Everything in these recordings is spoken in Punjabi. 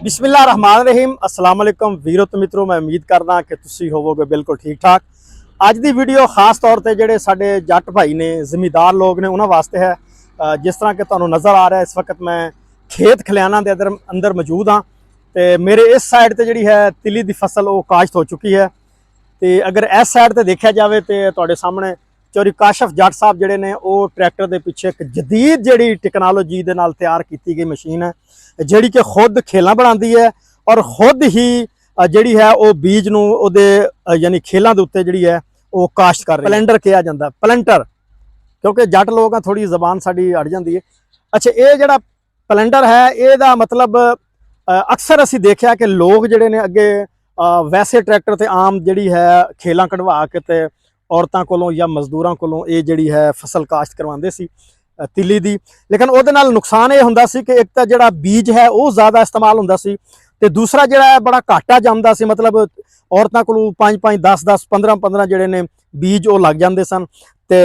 बिस्मिल्लाह रहमान रहीम अस्सलाम वालेकुम वीरो तो मित्रों, मैं उम्मीद करदा कि तुसी होवोगे बिल्कुल ठीक ठाक। अज दी वीडियो खास तौर पर जोड़े साडे जट भाई ने, जमींदार लोग ने, उन्होंने वास्ते है। जिस तरह कि तुहानू नज़र आ रहा है इस वक्त मैं खेत खलियाना के अंदर मौजूद हाँ। तो मेरे इस साइड पर जी है तिली की फसल वो काश्त हो चुकी है। तो अगर इस साइड पर देखा जाए तो तुहाडे सामने चौरी काशफ जट साहब जोड़े ने वो ट्रैक्टर के पिछे एक जदीद जी टेक्नोलॉजी के नाल तैयार की गई मशीन है जी कि खुद खेलां बनाती है और खुद ही जी है वो बीज नूं उहदे यानी खेलों के उत्ते जी है वो काश्त कर रही है। प्लेंटर कहा जाता है, प्लेंटर, क्योंकि जट लोग थोड़ी जबान साड़ी अड़ जाती है। अच्छा, ये जोड़ा प्लेंटर है ये मतलब अक्सर असी देखा कि लोग जोड़े ने अगे वैसे ट्रैक्टर ते आम जी है खेलां कढ़वा के ते औरतों कोलों या मजदूरों कोलों ये जी है फसल काश्त करवाते सी तिली दी। लेकिन वो नुकसान ये हुंदा सी कि एक तो जोड़ा बीज है वो ज़्यादा इस्तेमाल हुंदा सी ते दूसरा जोड़ा है बड़ा घाटा जमदा सी। मतलब औरतों कोलों 5-5 10-10 15-15 जोड़े ने बीज वो लग जाते सन ते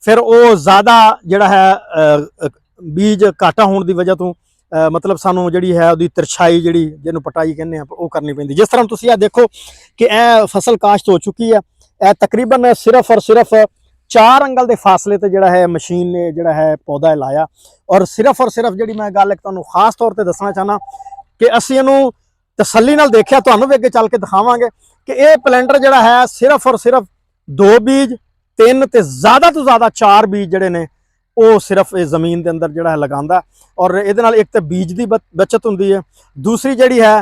फिर वो ज़्यादा जोड़ा है बीज घाटा होने की वजह तो मतलब सानू जी है उसकी तरछाई जी जिन्होंने पटाई कहने वो करनी पैंदी। जिस तरह तुसीं देखो कि यह फसल काश्त हो चुकी है। यह तकरीबन सिर्फ और सिर्फ 4 अंगल के फासले ते जोड़ा है मशीन ने जोड़ा है पौधा लाया। और सिर्फ जी मैं गल तुहानू खास तौर पर दसना चाहना कि असीं इहनूं तसल्ली नाल देखिया, तुहानू भी अगे चल के दिखावांगे कि यह प्लेंटर जोड़ा है सिर्फ और सिर्फ 2 बीज 3 ते ज़्यादा तो ज़्यादा 4 बीज जोड़े ने वो सिर्फ इस जमीन के अंदर जोड़ा है लगांदा। और ये एक तो बीज की बचत होंदी है, दूसरी जी है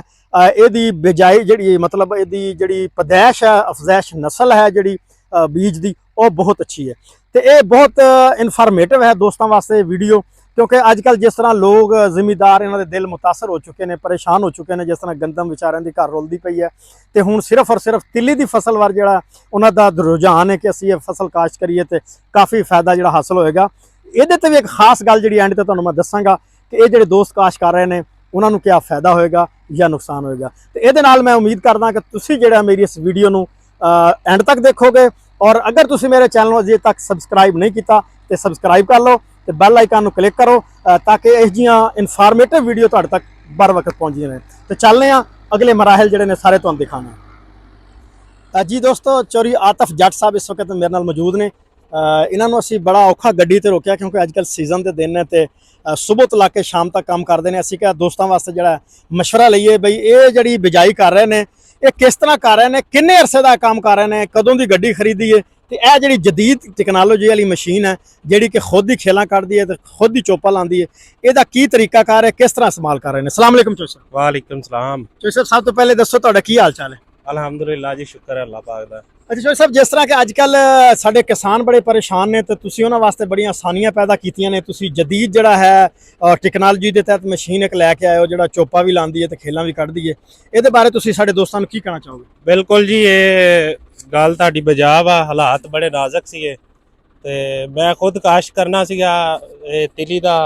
यदी बिजाई जी मतलब यदी जी पैदाइश है, अफजैश नस्ल है जी बीज की वो बहुत अच्छी है। तो ये बहुत इनफॉर्मेटिव है दोस्तों वास्ते वीडियो, क्योंकि अजकल जिस तरह लोग जिमीदार इन्होंने दिल मुतासर हो चुके हैं, परेशान हो चुके हैं। जिस तरह गंदम विचारों की घर रुलती पई है तो हुण सिर्फ और सिर्फ तिली की फसल वाल जो उन्होंने रुझान है कि असीं ये फसल काश्त करिए तो काफ़ी फायदा जो हासिल होएगा। ये भी एक खास गल जी एंड ते तुहानू मैं दसांगा कि ये जो दोस्त काश्त कर रहे हैं उन्होंने क्या फ़ायदा होएगा या नुकसान होएगा। तो ये नाल मैं उम्मीद करदा कि तुसीं जिहड़ा मेरी इस वीडियो नू एंड तक देखोगे। और अगर तुसीं मेरे चैनल अजे तक सबसक्राइब नहीं किया तो सबसक्राइब कर लो तो बैल आइकन नू क्लिक करो ताकि इह जिहियां इनफॉर्मेटिव वीडियो तुहाडे तक बर वक्त पहुँचदियां रहें। तो चलने अगले मराहल जिहड़े ने सारे तुहानू दिखाना जी। दोस्तों, चौरी आतिफ जट साहब इस वक्त मेरे नाल मौजूद ने। इन्होंने असी बड़ा औखा गड्डी ते रोकिया क्योंकि अजकल सीजन के दिन है तो सुबह तो लाके शाम तक काम करते हैं। असी क्या दोस्तों वास्ते जो मशवरा लीए बई ये जी बिजाई कर रहे हैं ये किस तरह कर रहे हैं, किन्ने अरसे का काम कर रहे हैं, कदों की गड्डी खरीदी है। तो यह जी जदीद टेक्नोलॉजी वाली मशीन है जी कि खुद ही खेलां कढ़दी है तो खुद ही चोपा लाँदी है, यदा की तरीका कार है, किस तरह इस्तेमाल कर रहे हैं। सलाम अलैकुम चोई साहब। वालेकुम सलाम। चोई साहब, सब तो पहले दसो तुहाडा की हाल चाल है? अलहमदुलिल्लाह जी, शुक्र है अल्लाह पाक दा। अच्छा चोई साहब, जिस तरह के अजकल साडे किसान बड़े परेशान ने तो तुसीं उन्हां वास्ते बड़ियां आसानियां पैदा कीतियां ने। तुसीं जदीद जिहड़ा है टेक्नोलॉजी के तहत मशीन एक लैके आए हो जिहड़ा चोपा भी लांदी है तो खेलां भी कढ़दी है। इहदे बारे तुसीं साडे दोस्तां नूं की कहना चाहोगे? बिल्कुल जी, ये गल तुहाडी बजाब आ। हालात बड़े नाजुक सीगे ते मैं खुद काश्त करना सीगा तिली दा।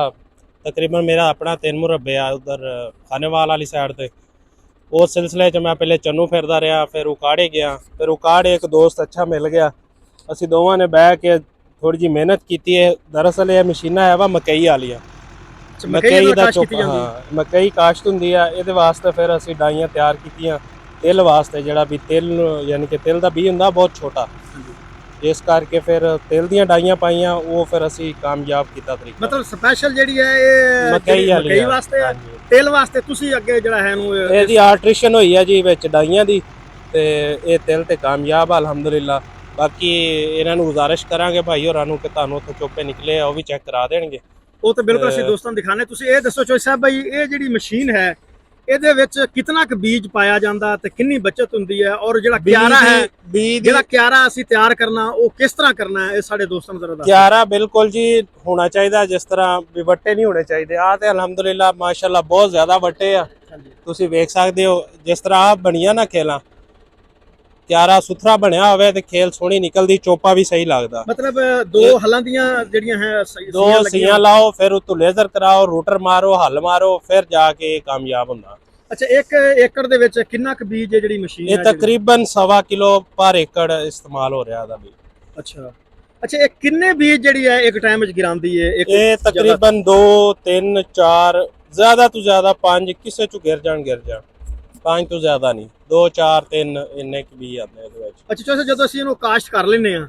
तकरीबन मेरा अपना 3 मुरब्बे आ उधर खानेवाल वाली साइड ते। उस सिलसिले च मैं पहले चन्नू फिरदा रहा, फिर उकाड़े गया, फिर उकाड़े एक दोस्त अच्छा मिल गया। असीं दोवां ने बह के थोड़ी जी मेहनत की है। दरअसल ये मशीनां है वा मकई वालियां, मकई दा चुप, हाँ मकई काश्त हुंदी है। इहदे वास्ते फिर असीं डाइयां तैयार कीतियां तिल वास्ते, जिहड़ा भी तिल यानी कि तिल दा बीज हुंदा बहुत छोटा, इस करके फिर तिल दियां डाइयां पाइयां, वो फिर असीं कामयाब कीता तरीका। मतलब स्पैशल जी है मकई वास्ते, तिल वास्ते तुसीं अगे जिहड़ा है ਇਹਦੀ ਆਲਟ੍ਰੇਸ਼ਨ ਹੋਈ ਹੈ ਜੀ ਵਿੱਚ ਡਾਈਆਂ ਦੀ ਤੇ ਇਹ ਤਿਲ ਤੇ ਕਾਮਯਾਬ ਆ ਅਲਹਮਦੁਲਿਲਾ। ਬਾਕੀ ਇਹਨਾਂ ਨੂੰ ਗੁਜ਼ਾਰਿਸ਼ ਕਰਾਂਗੇ ਭਾਈ ਹੋਰਾਂ ਨੂੰ ਕਿ ਤੁਹਾਨੂੰ ਉੱਥੋਂ ਚੋਪੇ ਨਿਕਲੇ ਆ ਉਹ ਵੀ ਚੈੱਕ ਕਰਾ ਦੇਣਗੇ। ਉਹ ਤਾਂ ਬਿਲਕੁਲ ਅਸੀਂ ਦੋਸਤਾਂ ਨੂੰ ਦਿਖਾਣੇ। ਤੁਸੀਂ ਇਹ ਦੱਸੋ ਚੋਈ ਸਾਹਿਬ ਭਾਈ, ਇਹ ਜਿਹੜੀ ਮਸ਼ੀਨ ਹੈ ਇਹਦੇ ਵਿੱਚ ਕਿੰਨਾ ਕੁ ਬੀਜ ਪਾਇਆ ਜਾਂਦਾ ਤੇ ਕਿੰਨੀ ਬਚਤ ਹੁੰਦੀ ਹੈ, ਔਰ ਜਿਹੜਾ ਕਿਆਰਾ ਹੈ ਜਿਹੜਾ ਕਿਆਰਾ ਅਸੀਂ ਤਿਆਰ ਕਰਨਾ ਉਹ ਕਿਸ ਤਰ੍ਹਾਂ ਕਰਨਾ ਹੈ, ਇਹ ਸਾਡੇ ਦੋਸਤਾਂ ਨੂੰ ਜ਼ਰਾ ਦੱਸੋ। ਕਿਆਰਾ ਬਿਲਕੁਲ ਜੀ ਹੋਣਾ ਚਾਹੀਦਾ, ਜਿਸ ਤਰ੍ਹਾਂ ਵੀ ਵੱਟੇ ਨਹੀਂ ਹੋਣੇ ਚਾਹੀਦੇ। ਆ ਤੇ ਅਲਹਮਦੁਲਿਲਾ ਮਾਸ਼ਾਅੱਲਾ ਬਹੁਤ ਜ਼ਿਆਦਾ ਵੱਟੇ ਆ, ਤੁਸੀਂ ਵੇਖ ਸਕਦੇ ਹੋ। ਜਿਸ ਤਰ੍ਹਾਂ ਆ ਬਣੀਆਂ ਨਾ ਖੇਲਾਂ, ਕਿਆਰਾ ਸੁਥਰਾ ਬਣਿਆ ਹੋਵੇ ਤੇ ਖੇਲ ਸੋਹਣੀ ਨਿਕਲਦੀ, ਚੋਪਾ ਵੀ ਸਹੀ ਲੱਗਦਾ। मतलब 2 ਹਲਾਂ ਦੀਆਂ ਜਿਹੜੀਆਂ ਹੈ 2 ਸੀਆਂ ਲਾਓ, ਫਿਰ ਉਤੋਂ ਲੇਜ਼ਰ ਕਰਾਓ, ਰੂਟਰ ਮਾਰੋ, ਹੱਲ ਮਾਰੋ, ਫਿਰ ਜਾ ਕੇ ਕਾਮਯਾਬ ਹੁੰਦਾ। ਅੱਛਾ, 1 ਏਕੜ ਦੇ ਵਿੱਚ ਕਿੰਨਾ ਕੁ ਬੀਜ ਹੈ ਜਿਹੜੀ ਮਸ਼ੀਨ ਇਹ ਤਕਰੀਬਨ 1.25 ਕਿਲੋ ਪਰ ਏਕੜ ਇਸਤੇਮਾਲ ਹੋ ਰਿਹਾ ਦਾ ਵੀ। ਅੱਛਾ ਅੱਛਾ, ਇਹ ਕਿੰਨੇ ਬੀਜ ਜਿਹੜੀ ਹੈ ਇੱਕ ਟਾਈਮ ਵਿੱਚ ਗਿਰਾਉਂਦੀ ਹੈ? ਇਹ ਤਕਰੀਬਨ 2 3 4 ਜ਼ਿਆਦਾ ਤੋਂ ਜ਼ਿਆਦਾ 5 ਕਿਸੇ ਚ ਗਿਰ ਜਾਣ 5 ਤੋਂ ਜ਼ਿਆਦਾ ਨਹੀਂ, 2 4 3 ਇੰਨੇ ਕੁ ਵੀ ਆਉਂਦੇ ਇਹਦੇ ਵਿੱਚ। ਅੱਛਾ ਚੌਸੇ, ਜਦੋਂ ਅਸੀਂ ਇਹਨੂੰ ਕਾਸ਼ਤ ਕਰ ਲੈਨੇ ਆ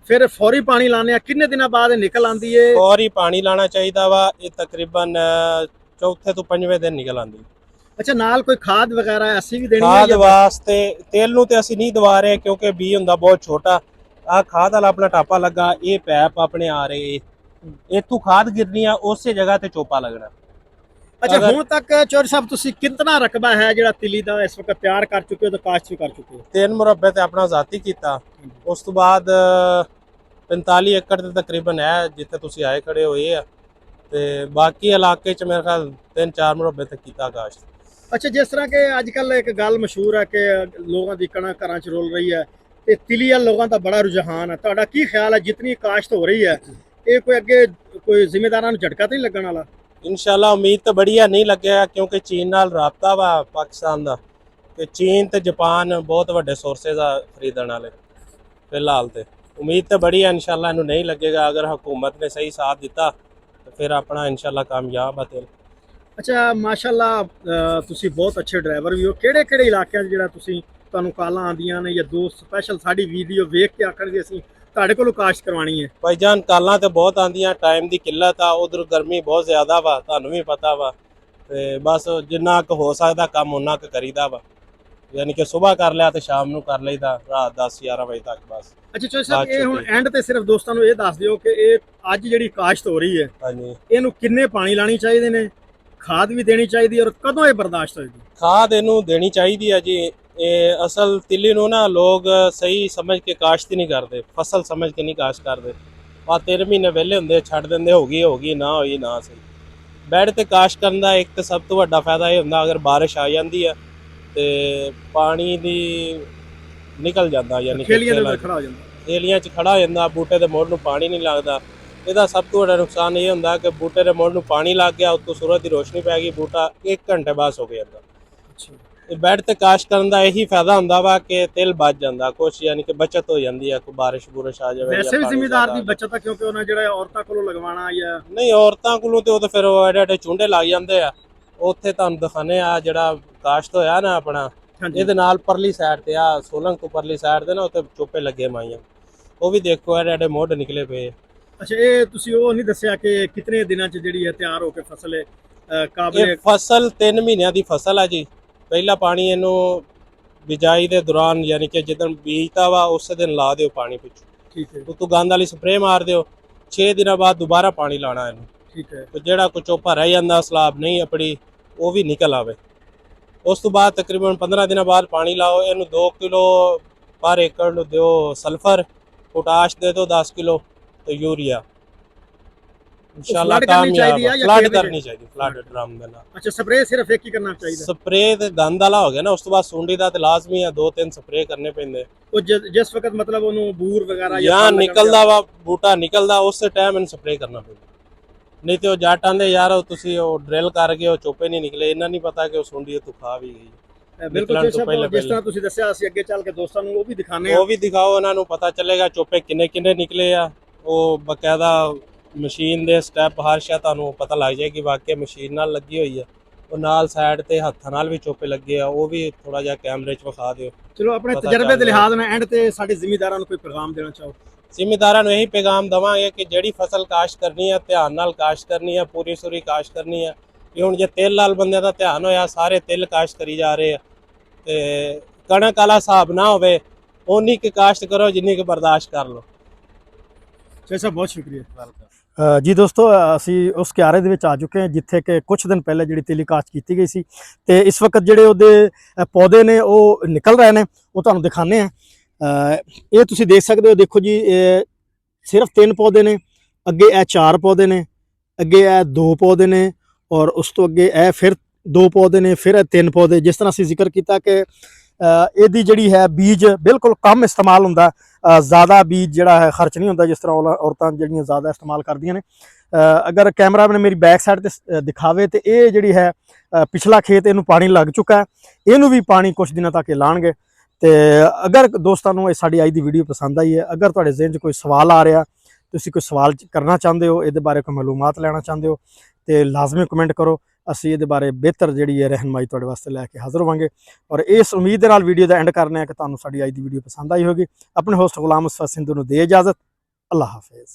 ਫਿਰ ਫੌਰੀ ਪਾਣੀ ਲਾਣੇ ਆ, ਕਿੰਨੇ ਦਿਨਾਂ ਬਾਅਦ ਇਹ ਨਿਕਲ ਆਂਦੀ ਏ? ਫੌਰੀ ਪਾਣੀ ਲਾਣਾ ਚਾਹੀਦਾ ਵਾ, ਇਹ ਤਕਰੀਬਨ ਚੌਥੇ ਤੋਂ ਪੰਜਵੇਂ ਦਿਨ ਨਿਕਲ ਆਂਦੀ। ਅੱਛਾ, ਨਾਲ ਕੋਈ ਖਾਦ ਵਗੈਰਾ ਅਸੀਂ ਵੀ ਦੇਣੀ ਹੈ? ਖਾਦ ਵਾਸਤੇ ਤੇਲ ਨੂੰ ਤੇ ਅਸੀਂ ਨਹੀਂ ਦਵਾ ਰਹੇ ਕਿਉਂਕਿ ਬੀ ਹੁੰਦਾ ਬਹੁਤ ਛੋਟਾ। ਆ ਖਾਦ ਵਾਲਾ ਆਪਣਾ ਟਾਪਾ ਲੱਗਾ, ਇਹ ਪੈਪ ਆਪਣੇ ਆ ਰਹੇ, ਇਥੋਂ ਖਾਦ ਗਿਰਨੀ ਆ, ਉਸੇ ਜਗ੍ਹਾ ਤੇ ਚੋਪਾ ਲੱਗਣਾ। ਅੱਛਾ, ਹੁਣ ਤੱਕ ਚੌਧਰੀ ਸਾਹਿਬ ਤੁਸੀਂ ਕਿੰਨਾ ਰਕਬਾ ਹੈ ਜਿਹੜਾ ਤਿਲੀ ਦਾ ਇਸ ਵਕਤ ਤਿਆਰ ਕਰ ਚੁੱਕੇ ਹੋ ਤੇ ਕਾਸ਼ਤ ਵੀ ਕਰ ਚੁੱਕੇ ਹੋ? 3 ਮੁਰੱਬੇ ਤੇ ਆਪਣਾ ਜ਼ਾਤੀ ਕੀਤਾ, ਉਸ ਤੋਂ ਬਾਅਦ 45 ਏਕੜ ਤੇ ਤਕਰੀਬਨ ਹੈ ਜਿੱਥੇ ਤੁਸੀਂ ਆਏ ਖੜੇ ਹੋਏ ਆ, ਤੇ ਬਾਕੀ ਇਲਾਕੇ ਚ ਮੇਰੇ ਖਿਆਲ 3-4 ਮੁਰੱਬੇ ਤੇ ਕੀਤਾ ਕਾਸ਼ਤ। ਅੱਛਾ, ਜਿਸ ਤਰ੍ਹਾਂ ਕਿ ਅੱਜ ਕੱਲ ਇੱਕ ਗੱਲ ਮਸ਼ਹੂਰ ਹੈ ਕਿ ਲੋਕਾਂ ਦੀ ਕਣਕ ਘਰਾਂ 'ਚ ਰੁਲ ਰਹੀ ਹੈ ਤੇ ਤਿਲੀ ਵਾਲੇ ਲੋਕਾਂ ਦਾ ਬੜਾ ਰੁਝਾਨ ਹੈ, ਤੁਹਾਡਾ ਕੀ ਖਿਆਲ ਹੈ ਜਿਤਨੀ ਕਾਸ਼ਤ ਹੋ ਰਹੀ ਹੈ ਇਹ ਕੋਈ ਅੱਗੇ ਕੋਈ ਜ਼ਿੰਮੇਦਾਰਾਂ ਨੂੰ ਝਟਕਾ ਤਾਂ ਨਹੀਂ ਲੱਗਣ ਵਾਲਾ? ਇਨਸ਼ਾਅੱਲਾ ਉਮੀਦ ਤਾਂ ਬੜੀਆ ਨਹੀਂ ਲੱਗਿਆ ਕਿਉਂਕਿ ਚੀਨ ਨਾਲ ਰਾਬਤਾ ਵਾ ਪਾਕਿਸਤਾਨ ਦਾ, ਤੇ ਚੀਨ ਤੇ ਜਾਪਾਨ ਬਹੁਤ ਵੱਡੇ ਸੋਰਸਸ ਆ ਖਰੀਦਣ ਵਾਲੇ ਫਿਲਹਾਲ। ਤੇ ਉਮੀਦ ਤਾਂ ਬੜੀ ਹੈ ਇਨਸ਼ਾਅੱਲਾ ਇਹਨੂੰ ਨਹੀਂ ਲੱਗੇਗਾ, ਅਗਰ ਹਕੂਮਤ ਨੇ ਸਹੀ ਸਾਥ ਦਿੱਤਾ ਤੇ ਫਿਰ ਆਪਣਾ ਇਨਸ਼ਾਅੱਲਾ ਕਾਮਯਾਬ ਆ ਤੇਲ। ਅੱਛਾ, ਮਾਸ਼ਾਅੱਲਾ, ਤੁਸੀਂ ਬਹੁਤ ਅੱਛੇ ਡਰਾਈਵਰ ਵੀ ਹੋ। ਕਿਹੜੇ ਕਿਹੜੇ ਇਲਾਕਿਆਂ 'ਚ ਜਿਹੜਾ ਤੁਹਾਨੂੰ ਕਾਲਾਂ ਆਉਂਦੀਆਂ ਨੇ ਜਾਂ ਦੋਸਤ ਸਪੈਸ਼ਲ ਸਾਡੀ ਵੀਡੀਓ ਵੇਖ ਕੇ ਆਖਣਗੇ ਅਸੀਂ ਤੁਹਾਡੇ ਕੋਲੋਂ ਕਾਸ਼ਤ ਕਰਵਾਉਣੀ ਹੈ? ਭਾਈਜਾਨ ਕਾਲਾਂ ਤੇ ਬਹੁਤ ਆਉਂਦੀਆਂ, ਟਾਈਮ ਦੀ ਕਿੱਲਤ ਆ, ਉਧਰ ਗਰਮੀ ਬਹੁਤ ਜ਼ਿਆਦਾ ਵਾ, ਤੁਹਾਨੂੰ ਵੀ ਪਤਾ ਵਾ, ਤੇ ਬਸ ਜਿੰਨਾ ਕੁ ਹੋ ਸਕਦਾ ਕੰਮ ਉਹਨਾਂ ਕੁ ਕਰੀਦਾ ਵਾ, ਯਾਨੀ ਕਿ ਸਵੇਰ ਕਰ ਲਿਆ ਤੇ ਸ਼ਾਮ ਨੂੰ ਕਰ ਲਈਦਾ, ਰਾਤ 10-11 ਵਜੇ ਤੱਕ ਬਸ। ਅੱਛਾ ਚੌਧਰੀ ਸਾਹਿਬ, ਇਹ ਹੁਣ ਐਂਡ ਤੇ ਸਿਰਫ ਦੋਸਤਾਂ ਨੂੰ ਇਹ ਦੱਸ ਦਿਓ ਕਿ ਇਹ ਅੱਜ ਜਿਹੜੀ ਕਾਸ਼ਤ ਹੋ ਰਹੀ ਹੈ ਹਾਂਜੀ, ਇਹਨੂੰ ਕਿੰਨੇ ਪਾਣੀ ਲਾਣੀ ਚਾਹੀਦੇ ਨੇ, ਖਾਦ ਵੀ ਦੇਣੀ ਚਾਹੀਦੀ ਔਰ ਕਦੋਂ ਇਹ ਬਰਦਾਸ਼ਤ ਹੋਏਗੀ? ਖਾਦ ਇਹਨੂੰ ਦੇਣੀ ਚਾਹੀਦੀ ਆ ਜੀ। ਇਹ ਅਸਲ ਤਿੱਲੀ ਨੂੰ ਨਾ ਲੋਕ ਸਹੀ ਸਮਝ ਕੇ ਕਾਸ਼ਤ ਹੀ ਨਹੀਂ ਕਰਦੇ, ਫਸਲ ਸਮਝ ਕੇ ਨਹੀਂ ਕਾਸ਼ਤ ਕਰਦੇ। ਆ 3 ਮਹੀਨੇ ਵਿਹਲੇ ਹੁੰਦੇ, ਛੱਡ ਦਿੰਦੇ, ਹੋ ਗਈ ਨਾ ਹੋਈ ਨਾ ਸਹੀ। ਬੈਡ ਤੇ ਕਾਸ਼ਤ ਕਰਨ ਦਾ ਇੱਕ ਤਾਂ ਸਭ ਤੋਂ ਵੱਡਾ ਫਾਇਦਾ ਇਹ ਹੁੰਦਾ, ਅਗਰ ਬਾਰਿਸ਼ ਆ ਜਾਂਦੀ ਆ ਤੇ ਪਾਣੀ ਦੀ ਨਿਕਲ ਜਾਂਦਾ, ਯਾਨੀ ਖੇਲੀਆਂ ਦੇ ਖੜਾ ਹੋ ਜਾਂਦਾ, ਖੇਲੀਆਂ 'ਚ ਖੜਾ ਹੋ ਜਾਂਦਾ, ਬੂਟੇ ਦੇ ਮੁੱਢ ਨੂੰ ਪਾਣੀ ਨਹੀਂ ਲੱਗਦਾ। ਇਹਦਾ ਸਭ ਤੋਂ ਵੱਡਾ ਨੁਕਸਾਨ ਇਹ ਹੁੰਦਾ ਕਿ ਬੂਟੇ ਦੇ ਮੁੱਢ ਨੂੰ ਪਾਣੀ ਲੱਗ ਗਿਆ, ਉੱਤੋਂ ਸੂਰਜ ਦੀ ਰੋਸ਼ਨੀ ਪੈ ਗਈ, ਬੂਟਾ 1 ਘੰਟੇ ਬਾਅਦ ਸੁੱਕ ਜਾਂਦਾ। ਅੱਛਾ, ਇਹ ਬੈਡ ਤੇ ਕਾਸ਼ਤ ਕਰਨ ਦਾ ਇਹੀ ਫਾਇਦਾ ਹੁੰਦਾ ਵਾ ਕਿ ਤਿਲ ਬਚ ਜਾਂਦਾ ਕੁਛ, ਯਾਨੀ ਕਿ ਬਚਤ ਹੋ ਜਾਂਦੀ ਆ, ਕੋਈ ਬਾਰਿਸ਼ ਬੁਰਿਸ਼ ਆ ਜਾਵੇ। ਵੈਸੇ ਵੀ ਜ਼ਿਮੀਦਾਰ ਦੀ ਬਚਤ ਆ ਕਿਉਂਕਿ ਉਹਨਾਂ ਜਿਹੜਾ ਔਰਤਾਂ ਕੋਲੋਂ ਲਗਵਾਉਣਾ ਜਾਂ ਨਹੀਂ, ਔਰਤਾਂ ਕੋਲੋਂ ਤੇ ਉਹ ਤਾਂ ਫਿਰ ਐਡੇ ਚੁੰਡੇ ਲੱਗ ਜਾਂਦੇ ਆ। ਉੱਥੇ ਤੁਹਾਨੂੰ ਦਿਖਾਣੇ ਆ ਜਿਹੜਾ ਕਾਸ਼ਤ ਹੋਇਆ ਨਾ ਆਪਣਾ, ਇਹਦੇ ਨਾਲ ਪਰਲੀ ਸਾਈਡ ਤੇ ਆ ਸੋਲੰਗ ਤੋਂ ਪਰਲੀ ਸਾਈਡ ਤੇ ਨਾ ਉੱਥੇ ਚੋਪੇ ਲੱਗੇ ਮਾਈਆਂ, ਉਹ ਵੀ ਦੇਖੋ ਐਡੇ ਮੋਢ ਨਿਕਲੇ ਪਏ। ਅੱਛਾ, ਇਹ ਤੁਸੀਂ ਉਹ ਨਹੀਂ ਦੱਸਿਆ ਕਿ ਕਿਤਨੇ ਦਿਨਾਂ 'ਚ ਜਿਹੜੀ ਹੈ ਤਿਆਰ ਹੋ ਕੇ ਫਸਲ ਕਾਬਲੇ? ਇਹ ਫਸਲ 3 ਮਹੀਨਿਆਂ ਦੀ ਫਸਲ ਆ ਜੀ। ਪਹਿਲਾ ਪਾਣੀ ਇਹਨੂੰ ਬਿਜਾਈ ਦੇ ਦੌਰਾਨ, ਯਾਨੀ ਕਿ ਜਿੱਦਣ ਬੀਜਤਾ ਵਾ ਉਸੇ ਦਿਨ ਲਾ ਦਿਓ ਪਾਣੀ ਪਿੱਛੋਂ, ਠੀਕ ਹੈ, ਉਤੋਂ ਗੰਦ ਵਾਲੀ ਸਪਰੇਅ ਮਾਰ ਦਿਓ। 6 ਦਿਨਾਂ ਬਾਅਦ ਦੁਬਾਰਾ ਪਾਣੀ ਲਾਣਾ ਇਹਨੂੰ, ਠੀਕ ਹੈ। ਤੇ ਜਿਹੜਾ ਕੋਈ ਚੋਪਾ ਰਹਿ ਜਾਂਦਾ ਸਲਾਬ ਨਹੀਂ ਆਪਣੀ ਉਹ ਵੀ ਨਿਕਲ ਆਵੇ। ਉਸ ਤੋਂ ਬਾਅਦ ਤਕਰੀਬਨ 15 ਦਿਨਾਂ ਬਾਅਦ ਪਾਣੀ ਲਾਓ। ਇਹਨੂੰ 2 ਕਿਲੋ ਪਰ ਏਕੜ ਨੂੰ ਦਿਓ ਸਲਫਰ, ਪੋਟਾਸ਼ ਦੇ ਦਿਓ 10 ਕਿਲੋ ਤੇ ਯੂਰੀਆ। ਇਨਸ਼ਾਅੱਲਾ ਕਾਮਯਾਬ। ਫਲੱਡ ਕਰਨੀ ਚਾਹੀਦੀ, ਫਲੱਡ ਡਰਮ ਦੇ ਨਾਲ। ਅੱਛਾ, ਸਪਰੇਅ ਸਿਰਫ ਇੱਕ ਹੀ ਕਰਨਾ ਚਾਹੀਦਾ? ਸਪਰੇਅ ਤੇ ਦੰਦ ਵਾਲਾ ਹੋ ਗਿਆ ਨਾ, ਉਸ ਤੋਂ ਬਾਅਦ ਸੁੰਡੀ ਦਾ ਤੇ ਲਾਜ਼ਮੀ ਆ 2-3 ਸਪਰੇਅ ਕਰਨੇ ਪੈਂਦੇ। ਉਹ ਜਿਸ ਵਕਤ ਮਤਲਬ ਉਹਨੂੰ ਬੂਰ ਵਗੈਰਾ ਜਾਂ ਨਿਕਲਦਾ ਵਾ ਬੂਟਾ ਨਿਕਲਦਾ, ਉਸੇ ਟਾਈਮ ਇਹਨੂੰ ਸਪਰੇਅ ਕਰਨਾ ਪੈਂਦਾ। ਨਹੀਂ ਤੇ ਉਹ ਜੱਟ ਆਂਦੇ ਯਾਰ ਉਹ ਤੁਸੀਂ ਉਹ ਡਰਿਲ ਕਰ ਗਏ, ਉਹ ਚੋਪੇ ਨਹੀਂ ਨਿਕਲੇ, ਇਹਨਾਂ ਨਹੀਂ ਪਤਾ ਕਿ ਉਹ ਸੁੰਡੀ ਤੋਂ ਖਾ ਵੀ ਗਈ। ਬਿਲਕੁਲ, ਜਿਸ ਤਰ੍ਹਾਂ ਤੁਸੀਂ ਦੱਸਿਆ ਅਸੀਂ ਅੱਗੇ ਚੱਲ ਕੇ ਦੋਸਤਾਂ ਨੂੰ ਉਹ ਵੀ ਦਿਖਾਣੇ ਆ, ਉਹ ਵੀ ਦਿਖਾਓ, ਉਹਨਾਂ ਨੂੰ ਪਤਾ ਚੱਲੇਗਾ ਚੋਪੇ ਕਿੰਨੇ ਨਿਕਲੇ ਆ। ਉਹ ਬਕਾਇਦਾ ਮਸ਼ੀਨ ਦੇ ਸਟੈਪ ਹਰ ਸ਼ਾ ਤੁਹਾਨੂੰ ਪਤਾ ਲੱਗ ਜਾਏਗੀ ਵਾਕਿਆ ਮਸ਼ੀਨ ਨਾਲ ਲੱਗੀ ਹੋਈ ਆ। ਉਹ ਨਾਲ ਸਾਈਡ ਤੇ ਹੱਥਾਂ ਨਾਲ ਵੀ ਚੋਪੇ ਲੱਗੇ ਆ, ਉਹ ਵੀ ਥੋੜਾ ਜਿਹਾ ਕੈਮਰੇ 'ਚ ਵਿਖਾ ਦਿਓ। ਚਲੋ, ਆਪਣੇ ਤਜਰਬੇ ਦੇ ਲਿਹਾਜ਼ ਨਾਲ ਐਂਡ ਤੇ ਸਾਡੇ ਜ਼ਿਮੀਦਾਰਾਂ ਨੂੰ ਕੋਈ ਪੈਗਾਮ ਦੇਣਾ ਚਾਹੋ? ਜ਼ਿਮੀਦਾਰਾਂ ਨੂੰ ਇਹੀ ਪੈਗਾਮ ਦਵਾਂਗੇ ਕਿ ਜਿਹੜੀ ਫਸਲ ਕਾਸ਼ਤ ਕਰਨੀ ਆ ਧਿਆਨ ਨਾਲ ਕਾਸ਼ਤ ਕਰਨੀ ਆ, ਪੂਰੀ ਸੂਰੀ ਕਾਸ਼ਤ ਕਰਨੀ ਆ। ਕਿ ਹੁਣ ਜੇ ਤਿਲ ਲਾਲ ਬੰਦਿਆਂ ਦਾ ਧਿਆਨ ਹੋਇਆ, ਸਾਰੇ ਤਿਲ ਕਾਸ਼ਤ ਕਰੀ ਜਾ ਰਹੇ ਆ, ਤੇ ਕਣਕ ਵਾਲਾ ਹਿਸਾਬ ਨਾ ਹੋਵੇ, ਓਨੀ ਕੁ ਕਾਸ਼ਤ ਕਰੋ ਜਿੰਨੀ ਕੁ ਬਰਦਾਸ਼ਤ ਕਰ ਲਓ। ਸਾਹਿਬ ਬਹੁਤ ਸ਼ੁਕਰੀਆ ਜੀ। ਦੋਸਤੋ, ਅਸੀਂ ਉਸ ਕਿਆਰੇ ਦੇ ਵਿੱਚ ਆ ਚੁੱਕੇ ਹਾਂ ਜਿੱਥੇ ਕਿ ਕੁਝ ਦਿਨ ਪਹਿਲਾਂ ਜਿਹੜੀ ਤਿਲੀ ਕਾਸ਼ਤ ਕੀਤੀ ਗਈ ਸੀ, ਤੇ ਇਸ ਵਕਤ ਜਿਹੜੇ ਉਹਦੇ ਪੌਦੇ ਨੇ ਉਹ ਨਿਕਲ ਰਹੇ ਨੇ, ਉਹ ਤੁਹਾਨੂੰ ਦਿਖਾਣੇ ਆ। ਇਹ ਤੁਸੀਂ ਦੇਖ ਸਕਦੇ ਹੋ, ਦੇਖੋ ਜੀ, ਇਹ ਸਿਰਫ 3 ਪੌਦੇ ਨੇ, ਅੱਗੇ ਇਹ 4 ਪੌਦੇ ਨੇ, ਅੱਗੇ ਇਹ 2 ਪੌਦੇ ਨੇ, ਔਰ ਉਸ ਤੋਂ ਅੱਗੇ ਇਹ ਫਿਰ 2 ਪੌਦੇ ਨੇ, ਫਿਰ ਇਹ 3 ਪੌਦੇ। ਜਿਸ ਤਰ੍ਹਾਂ ਅਸੀਂ ਜ਼ਿਕਰ ਕੀਤਾ ਕਿ ਇਹਦੀ ਜਿਹੜੀ ਹੈ ਬੀਜ ਬਿਲਕੁਲ ਕਮ ਇਸਤੇਮਾਲ ਹੁੰਦਾ, ਜ਼ਿਆਦਾ ਬੀਜ ਜਿਹੜਾ ਹੈ ਖਰਚ ਨਹੀਂ ਹੁੰਦਾ ਜਿਸ ਤਰ੍ਹਾਂ ਔਰਤਾਂ ਜਿਹੜੀਆਂ ਜ਼ਿਆਦਾ ਇਸਤੇਮਾਲ ਕਰਦੀਆਂ ਨੇ। ਅਗਰ ਕੈਮਰਾਮੈਨ ਮੇਰੀ ਬੈਕ ਸਾਈਡ ਤੇ ਦਿਖਾਵੇ ਤੇ ਇਹ ਜਿਹੜੀ ਹੈ ਪਿਛਲਾ ਖੇਤ, ਇਹਨੂੰ ਪਾਣੀ ਲੱਗ ਚੁੱਕਾ ਹੈ, ਇਹਨੂੰ ਵੀ ਪਾਣੀ ਕੁਝ ਦਿਨਾਂ ਤੱਕ ਲਾਣਗੇ। ਤੇ ਅਗਰ ਦੋਸਤਾਂ ਨੂੰ ਇਹ ਸਾਡੀ ਅੱਜ ਦੀ ਵੀਡੀਓ ਪਸੰਦ ਆਈ ਹੈ, ਅਗਰ ਤੁਹਾਡੇ ਜ਼ਿਹਨ 'ਚ ਕੋਈ ਸਵਾਲ ਆ ਰਿਹਾ, ਤੁਸੀਂ ਕੋਈ ਸਵਾਲ ਕਰਨਾ ਚਾਹੁੰਦੇ ਹੋ, ਇਹਦੇ ਬਾਰੇ ਕੋਈ ਮਾਲੂਮਾਤ ਲੈਣਾ ਚਾਹੁੰਦੇ ਹੋ, ਤੇ ਲਾਜ਼ਮੀ ਕਮੈਂਟ ਕਰੋ। ਅਸੀਂ ਇਹਦੇ ਬਾਰੇ ਬਿਹਤਰ ਜਿਹੜੀ ਹੈ ਰਹਿਨਮਾਈ ਤੁਹਾਡੇ ਵਾਸਤੇ ਲੈ ਕੇ ਹਾਜ਼ਰ ਹੋਵਾਂਗੇ। ਔਰ ਇਸ ਉਮੀਦ ਦੇ ਨਾਲ ਵੀਡੀਓ ਦਾ ਐਂਡ ਕਰਨੇ ਆ ਕਿ ਤੁਹਾਨੂੰ ਸਾਡੀ ਅੱਜ ਦੀ ਵੀਡੀਓ ਪਸੰਦ ਆਈ ਹੋਗੀ। ਆਪਣੇ ਹੋਸਟ ਗੁਲਾਮ ਮੁਸਤਫਾ ਸਿੰਧੂ ਨੂੰ ਦੇ ਇਜਾਜ਼ਤ। ਅੱਲਾਹ ਹਾਫਿਜ਼।